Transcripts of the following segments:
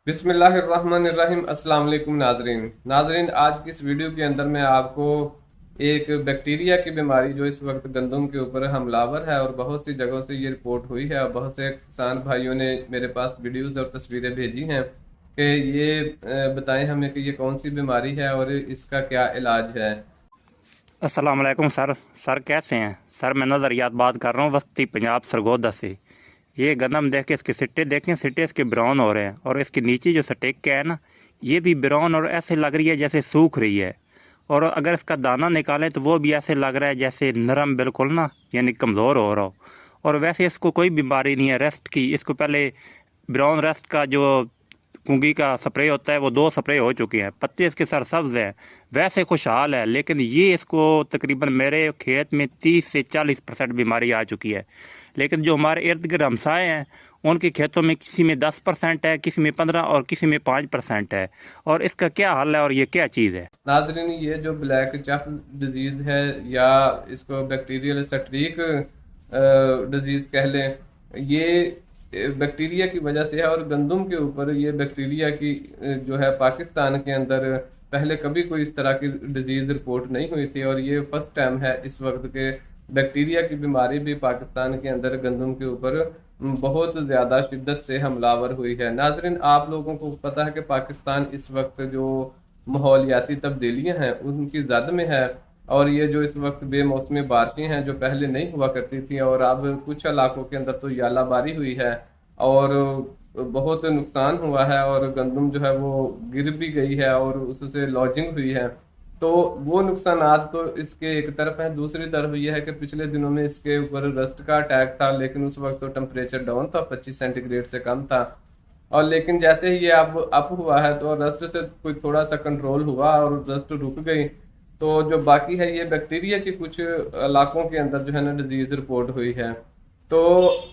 बिस्मिल्लाहिर्रहमानिर्रहीम। अस्सलाम वालेकुम नाजरीन, आज की इस वीडियो के अंदर मैं आपको एक बैक्टीरिया की बीमारी जो इस वक्त गंदम के ऊपर हमलावर है और बहुत सी जगहों से ये रिपोर्ट हुई है और बहुत से किसान भाइयों ने मेरे पास वीडियोस और तस्वीरें भेजी हैं कि ये बताएं हमें कि ये कौन सी बीमारी है और इसका क्या इलाज है। अस्सलाम वालेकुम सर कैसे हैं सर। मैं नज़रियात बात कर रहा हूँ वस्ती पंजाब सरगोदा से। ये गंदम देख के इसके सिट्टे देखें, सिट्टे इसके ब्राउन हो रहे हैं और इसके नीचे जो स्टिक है ना, ये भी ब्राउन और ऐसे लग रही है जैसे सूख रही है। और अगर इसका दाना निकालें तो वो भी ऐसे लग रहा है जैसे नरम बिल्कुल ना, यानी कमज़ोर हो रहा हो। और वैसे इसको कोई बीमारी नहीं है रेस्ट की। इसको पहले ब्राउन रेस्ट का जो कुंगी का स्प्रे होता है वो 2 स्प्रे हो चुके हैं। पत्ते इसके सरसब्ज हैं, वैसे खुशहाल है, लेकिन ये इसको तकरीबन मेरे खेत में 30 से 40% बीमारी आ चुकी है। लेकिन जो हमारे इर्द गिर्द हमसाए हैं उनके खेतों में किसी में 10% है, किसी में 15 और किसी में 5% है। और इसका क्या हल है और ये क्या चीज़ है? नाजरीन, ये जो ब्लैक चेफ डिजीज है या इसको बैक्टीरियल स्ट्रीक डिजीज कह लें, ये बैक्टीरिया की वजह से है और गंदम के ऊपर ये बैक्टीरिया की जो है पाकिस्तान के अंदर पहले कभी कोई इस तरह की डिजीज रिपोर्ट नहीं हुई थी और ये फर्स्ट टाइम है इस वक्त के बैक्टीरिया की बीमारी भी पाकिस्तान के अंदर गंदम के ऊपर बहुत ज़्यादा शिद्दत से हमलावर हुई है। नाजरीन, आप लोगों को पता है कि पाकिस्तान इस वक्त जो माहौलियाती तब्दीलियां हैं उनकी जद में है और ये जो इस वक्त बेमौसमी बारिशें हैं जो पहले नहीं हुआ करती थी और अब कुछ इलाकों के अंदर तो यालाबारी हुई है और बहुत नुकसान हुआ है और गंदम जो है वो गिर भी गई है और उससे लॉजिंग हुई है। तो वो नुकसानात तो इसके एक तरफ है, दूसरी तरफ ये है कि पिछले दिनों में इसके ऊपर रस्ट का अटैक था, लेकिन उस वक्त तो टेम्परेचर डाउन था, 25 सेंटीग्रेड से कम था। और लेकिन जैसे ही ये अब अप हुआ है तो रस्ट से कोई थोड़ा सा कंट्रोल हुआ और रस्ट रुक गई। तो जो बाकी है ये बैक्टीरिया के कुछ इलाकों के अंदर जो है ना डिजीज रिपोर्ट हुई है। तो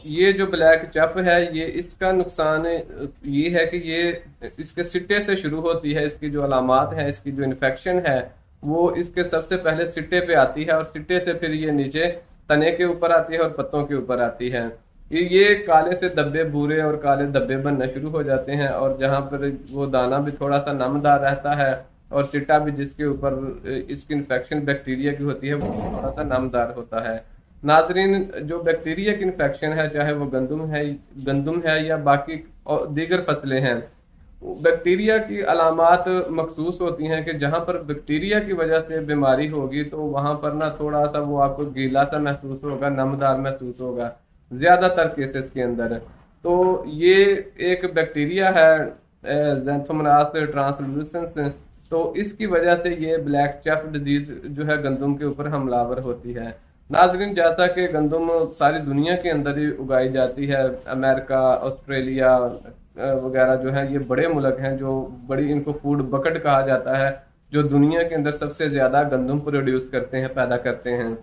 ये जो ब्लैक चप है ये इसका नुकसान ये है कि ये इसके सिट्टे से शुरू होती है। इसकी जो अलामात है, इसकी जो इन्फेक्शन है वो इसके सबसे पहले सिट्टे पे आती है और सिट्टे से फिर ये नीचे तने के ऊपर आती है और पत्तों के ऊपर आती है। ये काले से धब्बे, भूरे और काले धब्बे बनना शुरू हो जाते हैं और जहाँ पर वो दाना भी थोड़ा सा नमदार रहता है और सिट्टा भी जिसके ऊपर इसकी इन्फेक्शन बैक्टीरिया की होती है वो थोड़ा सा नमदार होता है। नाजरीन, जो बैक्टीरिया की इन्फेक्शन है, चाहे वो गंदम है या बाकी दीगर फसलें हैं, बैक्टीरिया की अलामात मखसूस होती हैं कि जहाँ पर बैक्टीरिया की वजह से बीमारी होगी तो वहाँ पर ना थोड़ा सा वो आपको गीला सा महसूस होगा, नमदार महसूस होगा ज्यादातर केसेस के अंदर। तो ये एक बैक्टीरिया है ज़ैंथोमोनास ट्रांसलूसेंस। तो इसकी वजह से ये ब्लैक चेफ डिजीज जो है गंदम के ऊपर हमलावर होती है। नाजरीन, जैसा कि गंदम सारी दुनिया के अंदर ही उगाई जाती है, अमेरिका, ऑस्ट्रेलिया वगैरह जो है ये बड़े मुल्क हैं जो बड़ी, इनको फूड बकेट कहा जाता है, जो दुनिया के अंदर सबसे ज्यादा गंदम प्रोड्यूस करते हैं, पैदा करते हैं।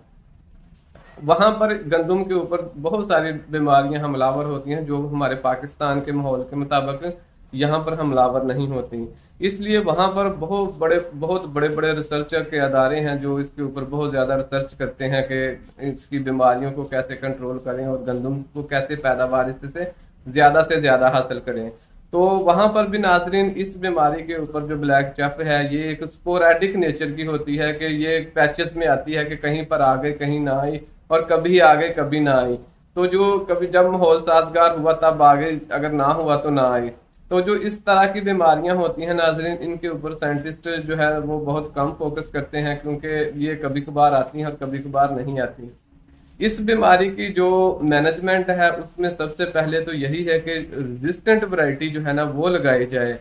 वहां पर गंदम के ऊपर बहुत सारी बीमारियां हमलावर होती हैं जो हमारे पाकिस्तान के माहौल के मुताबिक यहाँ पर हमलावर नहीं होती। इसलिए वहां पर बहुत बड़े बड़े रिसर्च के अदारे हैं जो इसके ऊपर बहुत ज्यादा रिसर्च करते हैं कि इसकी बीमारियों को कैसे कंट्रोल करें और गंदम को कैसे पैदावार इससे से ज्यादा हासिल करें। तो वहां पर भी नाजरीन इस बीमारी के ऊपर जो ब्लैक चप है ये एक स्पोरेडिक नेचर की होती है कि ये पैचेस में आती है कि कहीं पर आ गई कहीं ना आई और कभी आ गई कभी ना आई। तो जो कभी जब माहौल साजगार हुआ तब आ गई, अगर ना हुआ तो ना आई। तो जो इस तरह की बीमारियां होती हैं नाजरीन, इनके ऊपर साइंटिस्ट जो है वो बहुत कम फोकस करते हैं क्योंकि ये कभी कभार आती हैं और कभी कभार नहीं आती। इस बीमारी की जो मैनेजमेंट है उसमें सबसे पहले तो यही है कि रेजिस्टेंट वैरायटी जो है ना वो लगाई जाए,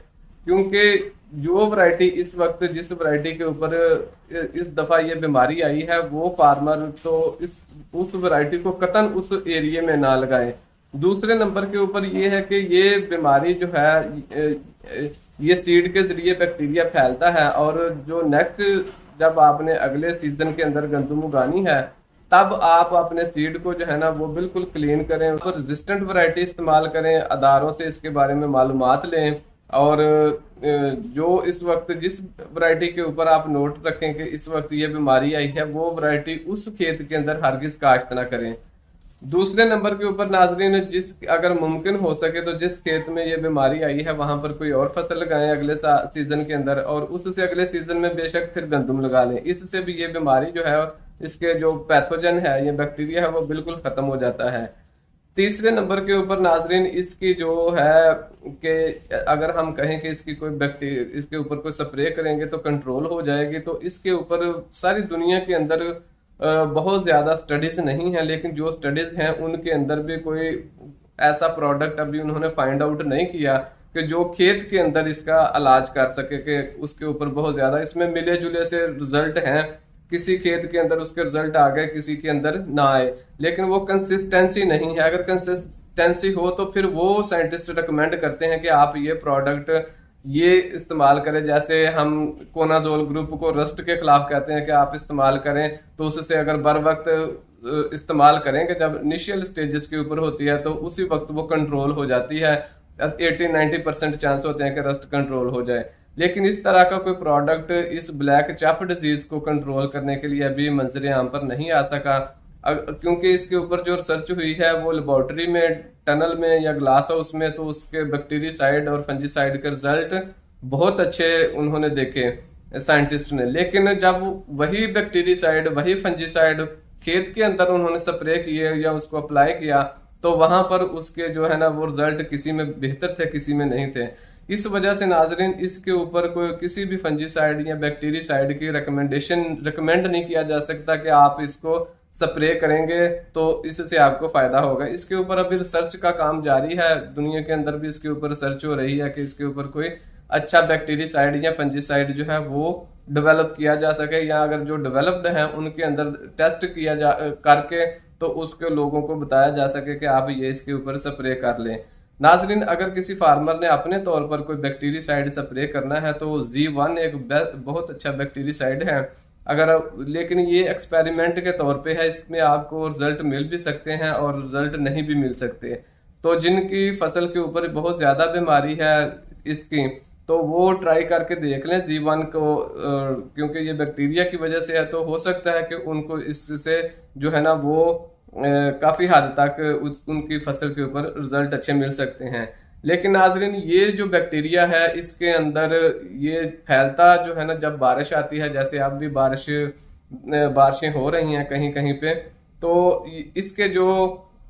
क्योंकि जो वैरायटी इस वक्त जिस वैरायटी के ऊपर इस दफा ये बीमारी आई है वो फार्मर तो इस उस वैरायटी को कतन उस एरिया में ना लगाए। दूसरे नंबर के ऊपर ये है कि ये बीमारी जो है ये सीड के जरिए बैक्टीरिया फैलता है और जो नेक्स्ट जब आपने अगले सीजन के अंदर गंदम उगानी है तब आप अपने सीड को जो है ना वो बिल्कुल क्लीन करें, उसको रेजिस्टेंट वैरायटी इस्तेमाल करें, अदारों से इसके बारे में मालूमात लें और जो इस वक्त जिस वैरायटी के ऊपर आप नोट रखें कि इस वक्त ये बीमारी आई है वो वैरायटी उस खेत के अंदर हरगिज काश्त ना करें। दूसरे नंबर के ऊपर नाजरीन, जिस अगर मुमकिन हो सके तो जिस खेत में ये बीमारी आई है वहां पर कोई और फसल लगाएं अगले सीजन के अंदर, और उससे अगले सीजन में बेशक फिर गंदम लगा लें। इससे भी ये बीमारी जो है, इसके जो पैथोजन है, ये बैक्टीरिया है, वो बिल्कुल खत्म हो जाता है। तीसरे नंबर के ऊपर नाजरीन इसकी जो है कि अगर हम कहें कि इसकी कोई बैक्टीरिया, इसके ऊपर कोई स्प्रे करेंगे तो कंट्रोल हो जाएगी, तो इसके ऊपर सारी दुनिया के अंदर बहुत ज़्यादा स्टडीज नहीं है, लेकिन जो स्टडीज हैं उनके अंदर भी कोई ऐसा प्रोडक्ट अभी उन्होंने फाइंड आउट नहीं किया कि जो खेत के अंदर इसका इलाज कर सके, कि उसके ऊपर बहुत ज़्यादा इसमें मिले जुले से रिजल्ट हैं। किसी खेत के अंदर उसके रिजल्ट आ गए, किसी के अंदर ना आए, लेकिन वो कंसिस्टेंसी नहीं है। अगर कंसिस्टेंसी हो तो फिर वो साइंटिस्ट रिकमेंड करते हैं कि आप ये प्रोडक्ट ये इस्तेमाल करें। जैसे हम कोनाजोल ग्रुप को रस्ट के खिलाफ कहते हैं कि आप इस्तेमाल करें, तो उससे अगर बर वक्त इस्तेमाल करेंगे, जब इनिशियल स्टेजेस के ऊपर होती है तो उसी वक्त वो कंट्रोल हो जाती है। 80-90% चांस होते हैं कि रस्ट कंट्रोल हो जाए। लेकिन इस तरह का कोई प्रोडक्ट इस ब्लैक चेफ डिजीज को कंट्रोल करने के लिए अभी मंजर आम पर नहीं आ सका, क्योंकि इसके ऊपर जो रिसर्च हुई है वो लेबोरेटरी में, टनल में या ग्लास हाउस में, तो उसके बैक्टीरियासाइड और फंजीसाइड के रिजल्ट बहुत अच्छे उन्होंने देखे साइंटिस्ट ने। लेकिन जब वही बैक्टीरियासाइड, वही फंजीसाइड खेत के अंदर उन्होंने स्प्रे किए या उसको अप्लाई किया, तो वहां पर उसके जो है ना वो रिजल्ट किसी में बेहतर थे, किसी में नहीं थे। इस वजह से नाजरीन इसके ऊपर कोई किसी भी फंजीसाइड या बैक्टीरियासाइड की रिकमेंड नहीं किया जा सकता कि आप इसको स्प्रे करेंगे तो इससे आपको फायदा होगा। इसके ऊपर अभी रिसर्च का काम जारी है, दुनिया के अंदर भी इसके ऊपर रिसर्च हो रही है कि इसके ऊपर कोई अच्छा बैक्टीरियासाइड या फंजीसाइड जो है वो डेवलप किया जा सके, या अगर जो डेवलप्ड है उनके अंदर टेस्ट किया जा करके तो उसके लोगों को बताया जा सके कि आप ये इसके ऊपर स्प्रे कर लें। नाजरीन, अगर किसी फार्मर ने अपने तौर पर कोई बैक्टीरियासाइड स्प्रे करना है तो Z1 एक बहुत अच्छा बैक्टीरियासाइड है। अगर लेकिन ये एक्सपेरिमेंट के तौर पे है, इसमें आपको रिजल्ट मिल भी सकते हैं और रिजल्ट नहीं भी मिल सकते। तो जिनकी फसल के ऊपर बहुत ज़्यादा बीमारी है इसकी, तो वो ट्राई करके देख लें Z1 को, क्योंकि ये बैक्टीरिया की वजह से है, तो हो सकता है कि उनको इससे जो है ना वो काफ़ी हद तक उनकी फसल के ऊपर रिजल्ट अच्छे मिल सकते हैं। लेकिन नाजरीन, ये जो बैक्टीरिया है इसके अंदर ये फैलता जो है ना जब बारिश आती है, जैसे अब भी बारिशें हो रही हैं कहीं कहीं पे, तो इसके जो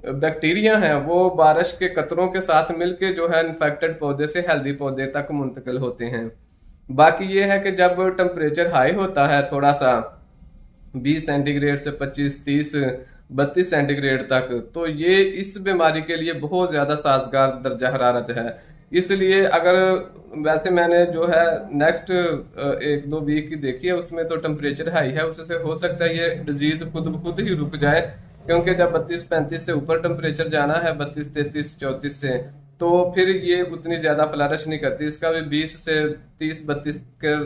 बैक्टीरिया हैं वो बारिश के कतरों के साथ मिलके जो है इन्फेक्टेड पौधे से हेल्दी पौधे तक मुंतकिल होते हैं। बाकी ये है कि जब टेम्परेचर हाई होता है थोड़ा सा 20 सेंटीग्रेड से 25-30 32 सेंटीग्रेड तक, तो ये इस बीमारी के लिए बहुत ज़्यादा साजगार दर्जा हरारत है। इसलिए अगर वैसे मैंने जो है नेक्स्ट 1-2 वीक की देखी है, उसमें तो टेम्परेचर हाई है, उससे हो सकता है ये डिजीज खुद ही रुक जाए, क्योंकि जब 32-35 से ऊपर टेम्परेचर जाना है, 32-33-34 से, तो फिर ये उतनी ज़्यादा फ्लरिश नहीं करती। इसका भी 20 से 30-32 के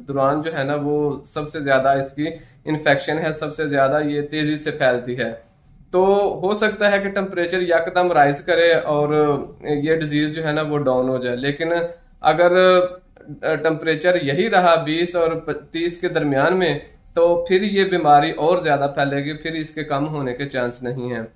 दौरान जो है ना वो सबसे ज़्यादा इसकी इन्फेक्शन है, सबसे ज़्यादा ये तेज़ी से फैलती है। तो हो सकता है कि टेम्परेचर यकदम राइज करे और ये डिजीज़ जो है ना वो डाउन हो जाए। लेकिन अगर टेम्परेचर यही रहा 20 और 30 के दरमियान में, तो फिर ये बीमारी और ज़्यादा फैलेगी, फिर इसके कम होने के चांस नहीं हैं।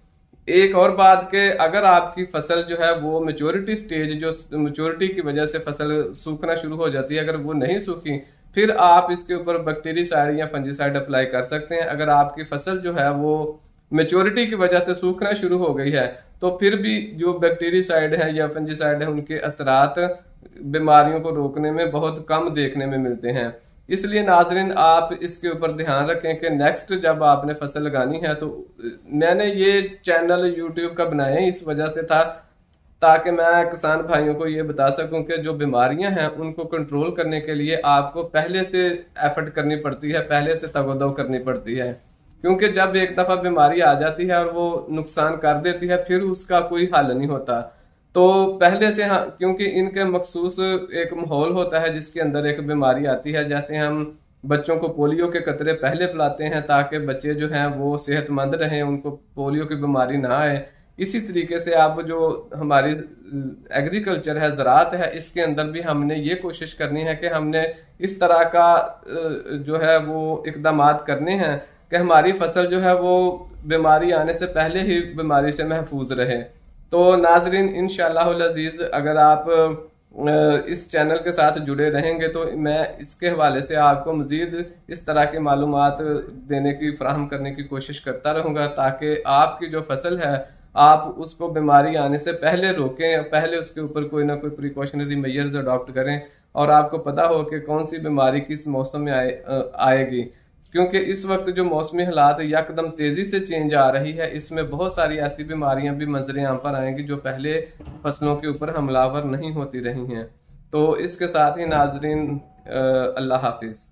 एक और बात के अगर आपकी फसल जो है वो मेच्योरिटी स्टेज, जो मेच्योरिटी की वजह से फसल सूखना शुरू हो जाती है, अगर वो नहीं सूखी, फिर आप इसके ऊपर बैक्टीरियासाइड या फंजीसाइड अप्लाई कर सकते हैं। अगर आपकी फसल जो है वो मेच्योरिटी की वजह से सूखना शुरू हो गई है, तो फिर भी जो बैक्टीरियासाइड है या फंजीसाइड है उनके असरात बीमारियों को रोकने में बहुत कम देखने में मिलते हैं। इसलिए नाजरीन, आप इसके ऊपर ध्यान रखें कि नेक्स्ट जब आपने फसल लगानी है, तो मैंने ये चैनल यूट्यूब का बनाया इस वजह से था ताकि मैं किसान भाइयों को ये बता सकूं कि जो बीमारियां हैं उनको कंट्रोल करने के लिए आपको पहले से एफर्ट करनी पड़ती है, पहले से तगोदो करनी पड़ती है। क्योंकि जब एक दफ़ा बीमारी आ जाती है और वो नुकसान कर देती है, फिर उसका कोई हल नहीं होता। तो पहले से, हाँ, क्योंकि इनके मखसूस एक माहौल होता है जिसके अंदर एक बीमारी आती है। जैसे हम बच्चों को पोलियो के कतरे पहले पिलाते हैं ताकि बच्चे जो हैं वो सेहतमंद रहें, उनको पोलियो की बीमारी ना आए। इसी तरीके से अब जो हमारी एग्रीकल्चर है, ज़राअत है, इसके अंदर भी हमने ये कोशिश करनी है कि हमने इस तरह का जो है वो इकदामात करने हैं कि हमारी फसल जो है वो बीमारी आने से पहले ही बीमारी से महफूज रहे। तो नाजरीन, इंशाअल्लाह अज़ीज़ अगर आप इस चैनल के साथ जुड़े रहेंगे तो मैं इसके हवाले से आपको मज़ीद इस तरह की मालूमात देने की फराहम करने की कोशिश करता रहूँगा, ताकि आपकी जो फसल है आप उसको बीमारी आने से पहले रोकें, पहले उसके ऊपर कोई ना कोई प्रिकॉशनरी मेजर्स अडॉप्ट करें और आपको पता हो कि कौन सी बीमारी किस मौसम में आएगी। क्योंकि इस वक्त जो मौसमी हालात यकदम तेज़ी से चेंज आ रही है, इसमें बहुत सारी ऐसी बीमारियां भी मंजर आम पर आएंगी जो पहले फसलों के ऊपर हमलावर नहीं होती रही हैं। तो इसके साथ ही नाजरीन, अल्लाह हाफिज़।